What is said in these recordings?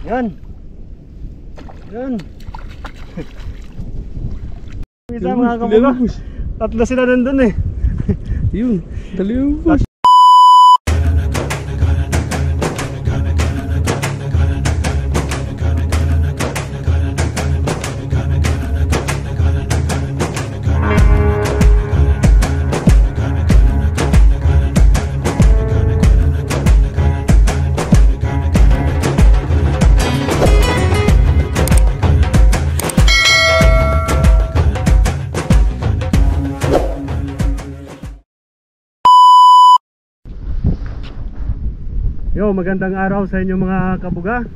Yan. Yan. Isa mga kabuga. Tatlo sila nandun eh. Yun, talibos. Yo, magandang araw sa inyo mga kabuga.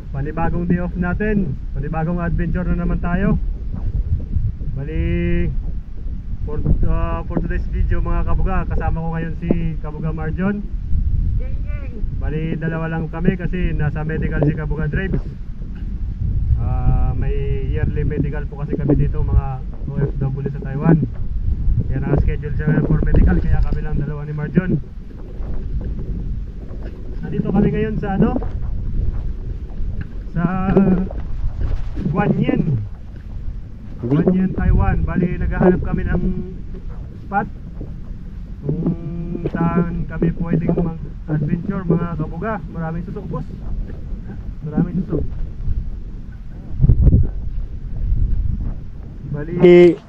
Panibagong day off natin. Panibagong adventure na naman tayo. Bali for today's video mga kabuga, kasama ko ngayon si Kabuga Marjon. Bali dalawa lang kami kasi nasa medical si Kabuga Drives. May yearly medical po kasi kami dito mga OFW sa Taiwan. Kaya naka-schedule siya for medical, kaya kami lang dalawa ni Marjon. Nandito kami ngayon sa sa Guanyin, Taiwan. Bali naghahanap kami ng spot kung saan kami pwedeng mag-adventure mga kabuga. Maraming susok boss. Maraming susok. Bali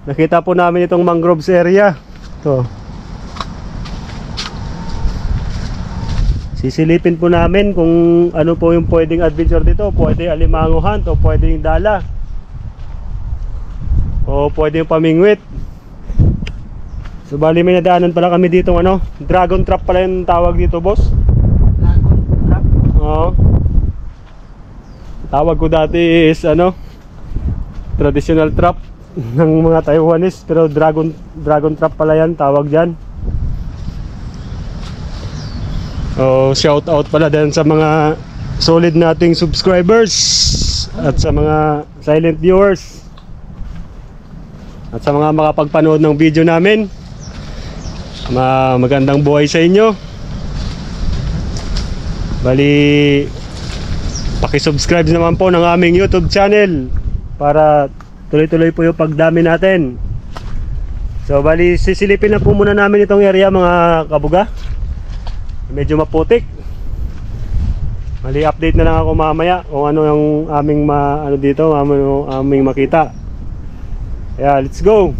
nakita po namin itong mangroves area. Ito. Sisilipin po namin kung ano po yung pwedeng adventure dito. Pwede alimanguhan o pwedeng dala o pwedeng pamingwit. So bali may nadaanan pala kami dito dragon trap pala yung tawag dito boss. Dragon trap? Oo. Tawag ko dati is traditional trap ng mga Taiwanese, pero dragon trap pala yan tawag dyan. Shout out pala din sa mga solid nating subscribers at sa mga silent viewers at sa mga makapagpanood ng video namin. Magandang buhay sa inyo. Bali paki-subscribe naman po ng aming YouTube channel para tuloy-tuloy po yung pagdami natin. So bali sisilipin na po muna namin itong area mga kabuga. Medyo maputik. Mali update na lang ako mamaya kung ano yung aming aming makita. Yeah, let's go.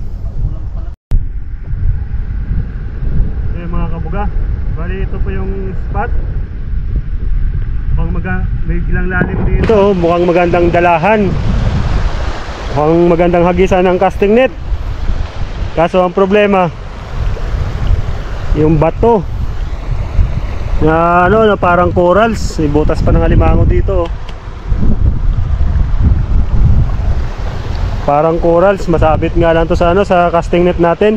Okay mga kabuga, bali ito po yung spot. May ilang lalim dito. Mukhang magandang dalahan. Mukhang magandang hagisan ng casting net. Kaso ang problema yung bato na na parang corals, may butas pa ng alimango dito. Parang corals, masabit nga lang to sa sa casting net natin.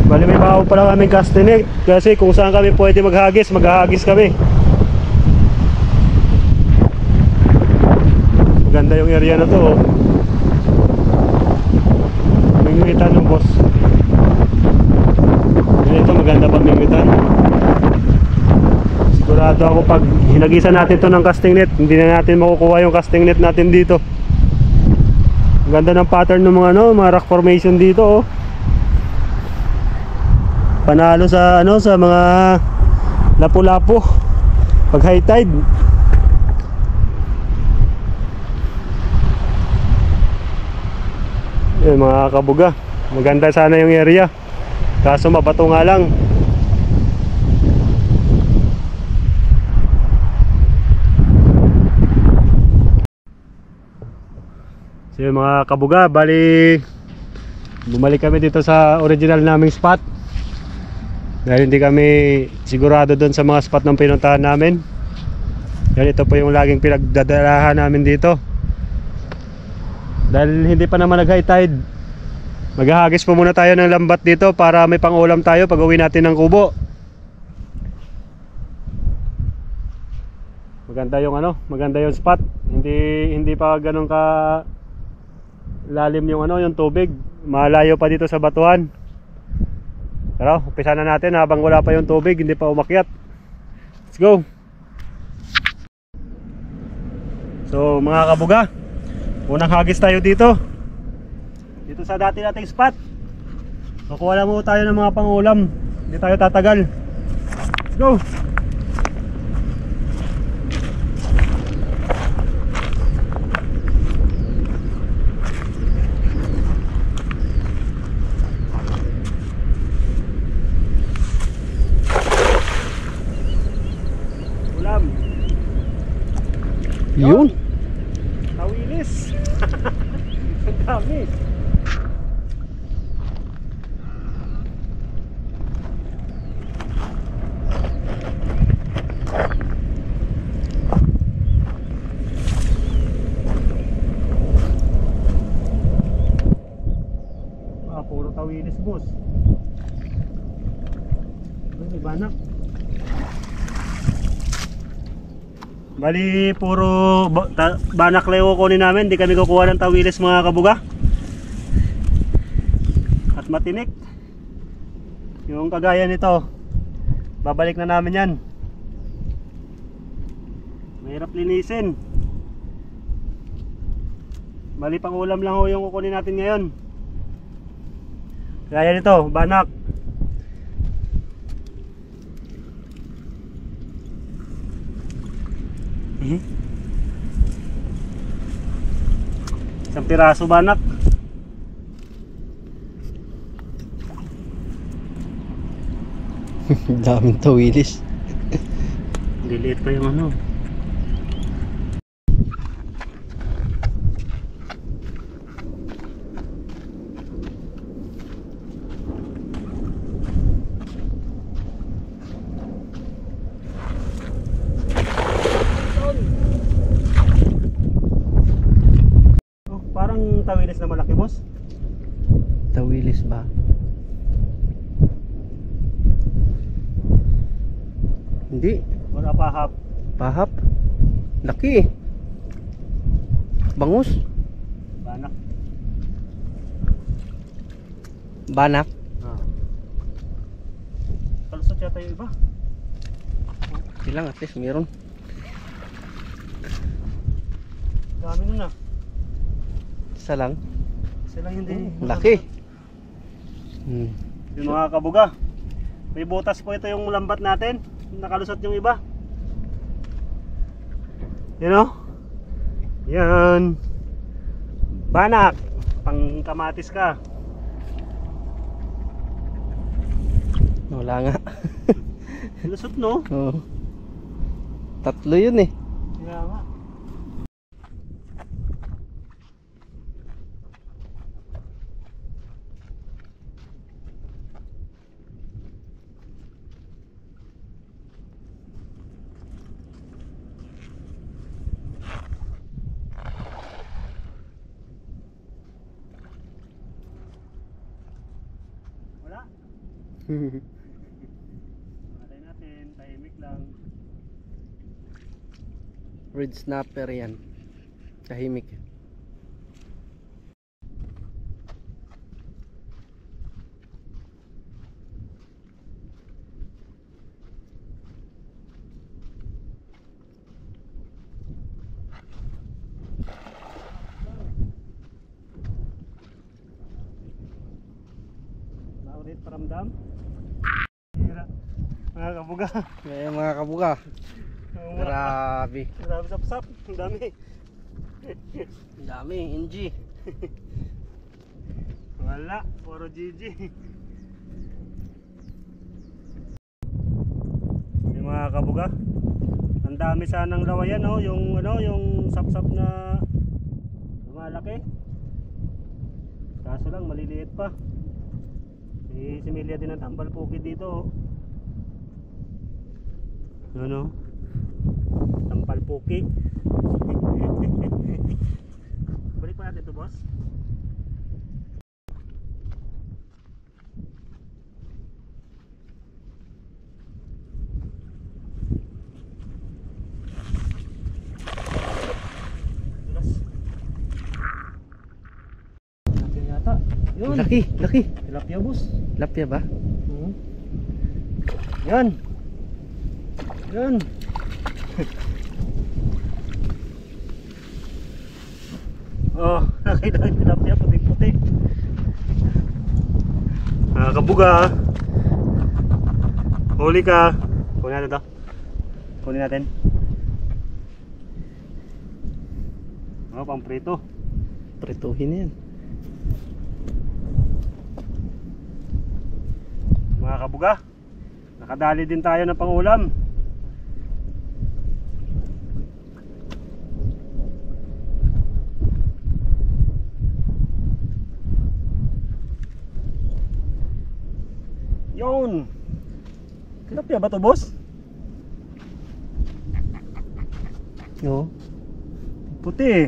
Bali may baho pa lang kaming casting net kasi kung saan kami pwede maghagis kami. Maganda yung area na to. Mingwitan yung boss. Ito maganda pag mingwitan. Sigurado ako pag hinagisan natin to ng casting net, hindi na natin makukuha yung casting net natin dito. Ang ganda ng pattern ng mga rock formation dito. Panalo sa sa mga lapu-lapu pag high tide. Mga kabuga, maganda sana yung area, kaso mabato nga lang. So mga kabuga, bali bumalik kami dito sa original naming spot dahil hindi kami sigurado doon sa mga spot ng pinuntahan namin. Yan, ito po yung laging pinagdadalahan namin dito. Dahil hindi pa naman nag high tide, maghahagis po muna tayo ng lambat dito para may pang-ulam tayo pag uwi natin ng kubo. Maganda yung maganda yung spot. Hindi pa ganun ka lalim yung yung tubig. Malayo pa dito sa batuhan. Pero umpisa na natin habang wala pa yung tubig, hindi pa umakyat. Let's go. So mga kabuga, unang hagis tayo dito sa dati nating spot. Kukuha lang mo tayo ng mga pangulam. Hindi tayo tatagal. Let's go! Ulam. Yun. Tawilis. Ang dami. Puro tawilis, boss. May banak. Bali puro banak leo kunin namin. Di kami kukuha ng tawilis mga kabuga. At matinik. Yung kagaya nito, babalik na namin yan. Mahirap linisin. Bali pang ulam lang ho yung kukunin natin ngayon. Kaya nito, banak. Isang piraso banak. Daming tawilis. Diliit pa yung ano. Tawilis na malaki, boss. Tawilis ba? Hindi. Wala pahap. Pahap. Laki eh. Bangus. Banak. Banak. Kalusot yata yung iba. Ilang at least meron. Dami nun ah. Isa lang. Isa lang hindi. Laki. Yung mga kabuga, may butas po ito yung lambat natin. Nakalusot yung iba. Yan o. Yan. Banak. Pang kamatis ka. Wala nga. Lusot no? Oo. Tatlo yun eh. Kaya nga. Matay natin, tahimik lang. Red snapper yan. Tahimik. Naulit paramdam. Mga kabuga. Kaya mga kabuga. Grabe. Grabe sapsap. Ang dami. Ang dami. NG. Wala. Puro GG. Yung mga kabuga. Ang dami sanang lawayan oh. Yung ano, yung sapsap na malaki. Kaso lang maliliit pa. Si Milia din ang tambal pukid dito oh. Ano? Tampal puki. Balik pa natin ito, boss. Dulas. Tilapia yata. Yun. Laki. Laki. Tilapia, boss. Tilapia ba? Yan. Yan. Oh, nakita yung tilapia puti-puti. Kabuga. Huli ka. Kunin natin to. Kunin natin. Oh, pang prito. Prituhin yan. Mga kabuga, nakadali din tayo ng pangulam. Yun. Tilapia ba to, boss? Oo. Puti.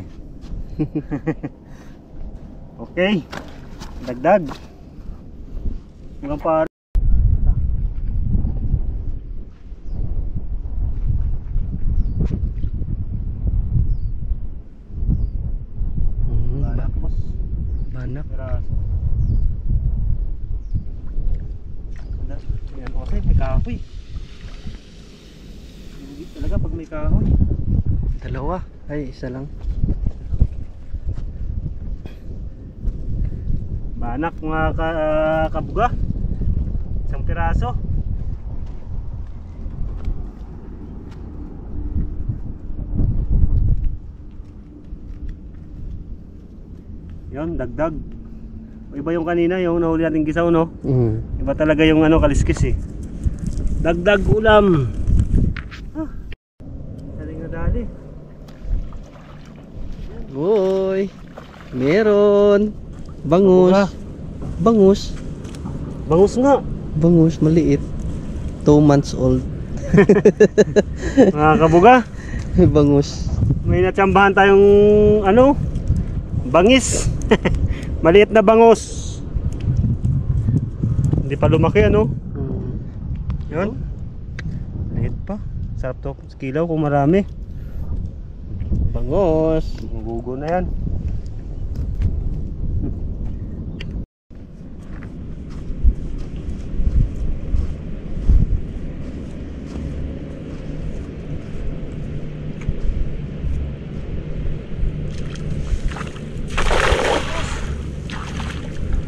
Okay. Dagdag. Hanggang pa. Banak, boss. Banak. Piraso. Yan, okay, may kahoy. Hindi talaga pag may kahoy. Dalawa. Ay, isa lang. Banak mga kabuga. Isang piraso. Yun, dagdag. Iba yung kanina, yung nahuli nating gisaw, no? Iba talaga yung ano, kaliskis eh. Dagdag ulam. Daling na dali. Uy, meron. Bangus. Kabuga. Bangus. Bangus nga. Bangus, maliit. 2 months old. Mga kabuga, Bangus. may natsambahan tayong ano, bangis. Maliit na bangus. Hindi pa lumaki, ano? Yun. Maliit pa. Sarap to sa kilaw kung marami. Bangus. Magugo na yan.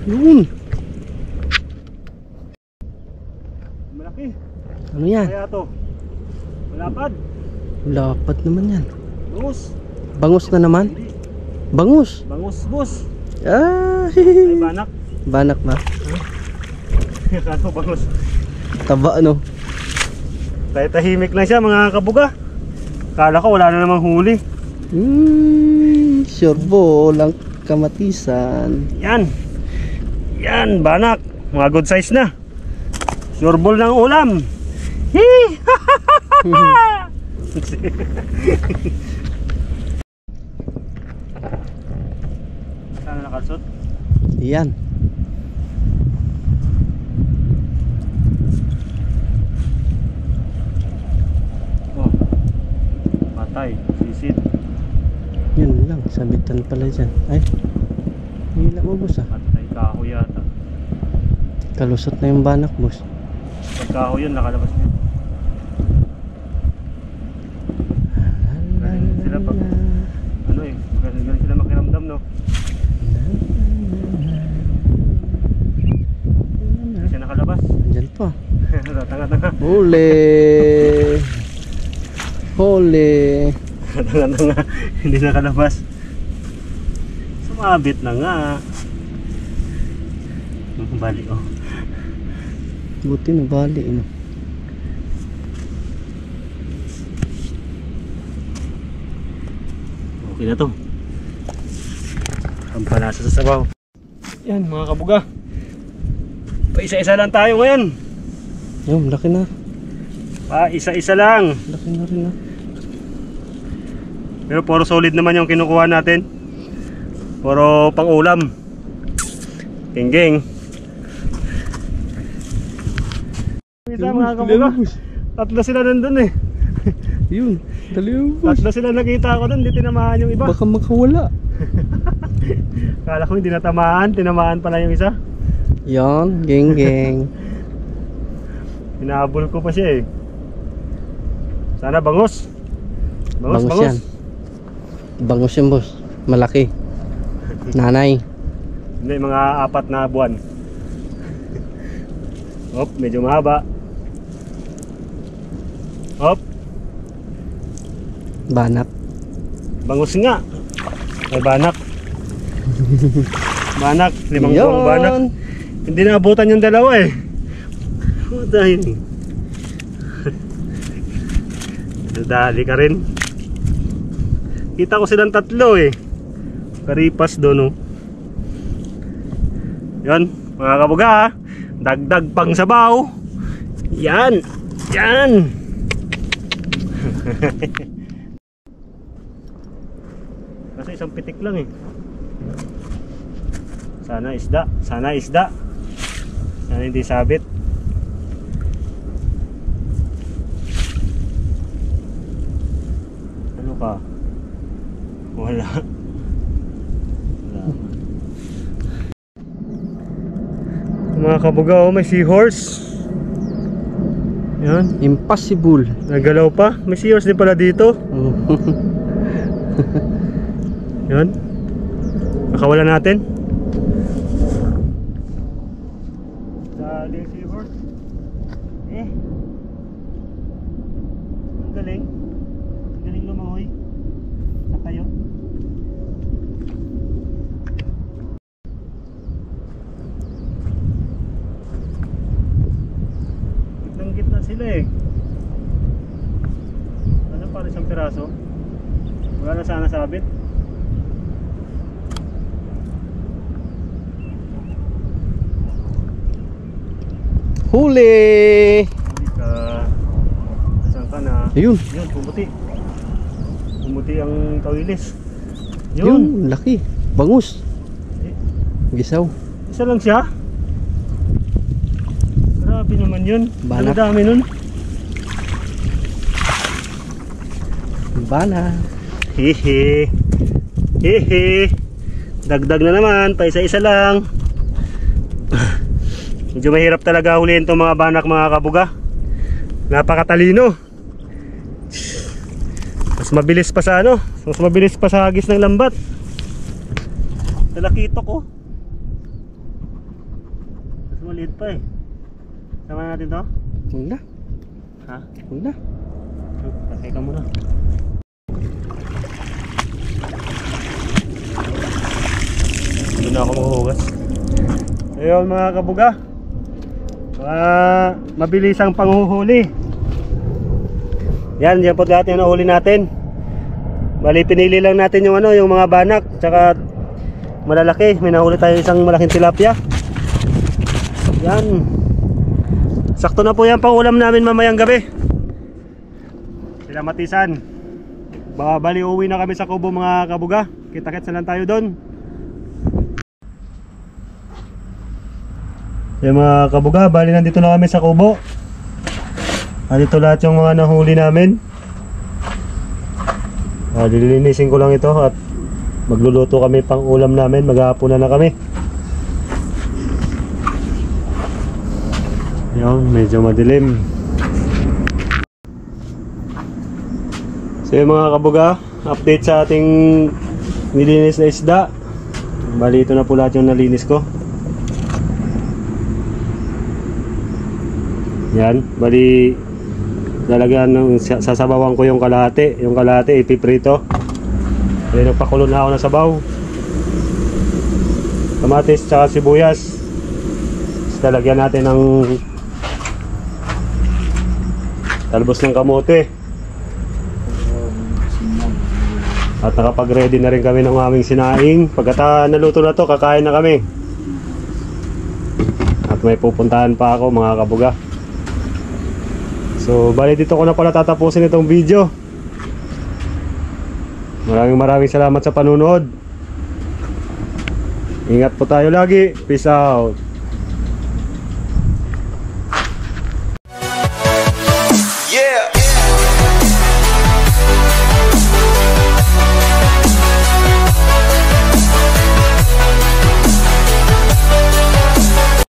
Yun. Malaki. Ano yan? Kaya to. Malapad. Lapad naman yan. Bangus. Bangus na naman? Hindi. Bangus. Bangus, boss. Ah, Ay, banak. banak ba? Kaso bangus. Taba ano? Kahit tahimik lang siya, mga kabuga. Kala ko wala na namang huli. Sure po, lang kamatisan. Yan. Yan, banak. Mga good size na. Sure ball ng ulam. Hee! Saan nakalsot? Yan. Oh. Patay. Sisid. Yun lang, sabitan pala dyan. Ay, hila mo boss ah. Patay kahoy yata. Kalusot na yung banak boss. Pag kahoy yun, nakalabas niya. Galing sila pag ano eh, galing sila makiramdam, no? Hindi siya nakalabas. Andyan pa. Tanga-tanga. Huli. Huli. Tanga-tanga. Hindi nakalabas. Sumabit na nga. Bali, oh. Buti na bali no. Okay na to. Pampalasa sa sabaw. Yan mga kabuga. Pa-isa-isa lang tayo ngayon. Yun, laki na. Pa-isa-isa lang. Laki na rin ah. Pero puro solid naman yung kinukuha natin. Puro pang ulam. Gingging. Isa mga kabuga. Tatlo sila nandun eh. Yun, dali boss. Tatlo sila nakita ko dun. Hindi tinamaan yung iba. Baka makawala. Kala ko hindi natamaan. Tinamaan pala yung isa. Yan, geng geng. Hinahabol ko pa siya eh. Sana bangus. Bangus yan. Bangus yan boss. Malaki. Nanay. Hindi, mga 4 na buwan. Hop, medyo mahaba. Hop, Banak. bangus nga. May banak. Banak, 5 buwang banak. Hindi naabutan yung dalawa eh. Dahil dali ka rin. Kita ko silang 3 eh. Karipas doon oh. Yan, mga kabuga ha. Dagdag pang sabaw. Yan. Yan. Kasi isang pitik lang eh. Sana isda. Sana isda. Sana hindi sabit. Ano ka? Wala. Wala. Mga kabuga oh, may seahorse. Yan. Impossible. Nagalaw pa. May seahorse din pala dito. Yan. Nakawala natin. Dali seahorse. Ang galing. Ang galing lumahoy. Sa kayo. Gitnang gitna sila eh. Ano para isang piraso? Wala na sana sabit. Huli! Hindi ka. Saan ka na? Ayun. Yun, pumuti. Pumuti ang kawilis. Yun, laki. Bangus. Eh, Gisaw. isa lang siya. Grabe naman yun. Ang Banak. dami nun. Bana. Hehe. Hehe. Dagdag na naman. Pa isa-isa lang. Medyo mahirap talaga huliin itong mga banak, mga kabuga. Napakatalino. Mas mabilis pa sa ano. Mas mabilis pa sa hagis ng lambat. Talakito ko. Mas maliit pa eh. Sama natin to? Huwag na. Ha? Huwag na. Takay ka muna. Doon na ako maghuhugas. Ayun mga kabuga. Mabilis ang panghuhuli. Yan po lahat yung nahuli natin. Bali pinili lang natin yung ano, yung mga banak tsaka malalaki. May nahuli tayo isang malaking tilapia. Yan. Sakto na po yan pang ulam namin mamayang gabi. Sila matisan. Bali uwi na kami sa Kubo mga kabuga. Kita-kits na lang tayo doon. Yung mga kabuga, bali nandito na kami sa Kubo. Dito lahat yung mga nahuli namin. Lilinisin ko lang ito at magluluto kami pang ulam namin. Maghahaponan na kami. Yung medyo madilim. So yung mga kabuga, update sa ating nilinis na isda. Bali ito na po lahat yung nalinis ko. Yan, bali lalagyan ng sasabawan ko yung kalahati. Yung kalahati ipiprito. Bali nagpakulo na ako ng sabaw. Kamatis tsaka sibuyas. Tapos lalagyan natin ng talbos ng kamote. At nakapag-ready na rin kami ng aming sinaing. Pagkata naluto na to, kakain na kami. At may pupuntahan pa ako mga kabuga. So bali dito ko na pala tatapusin itong video. Maraming salamat sa panunood. Ingat po tayo lagi. Peace out.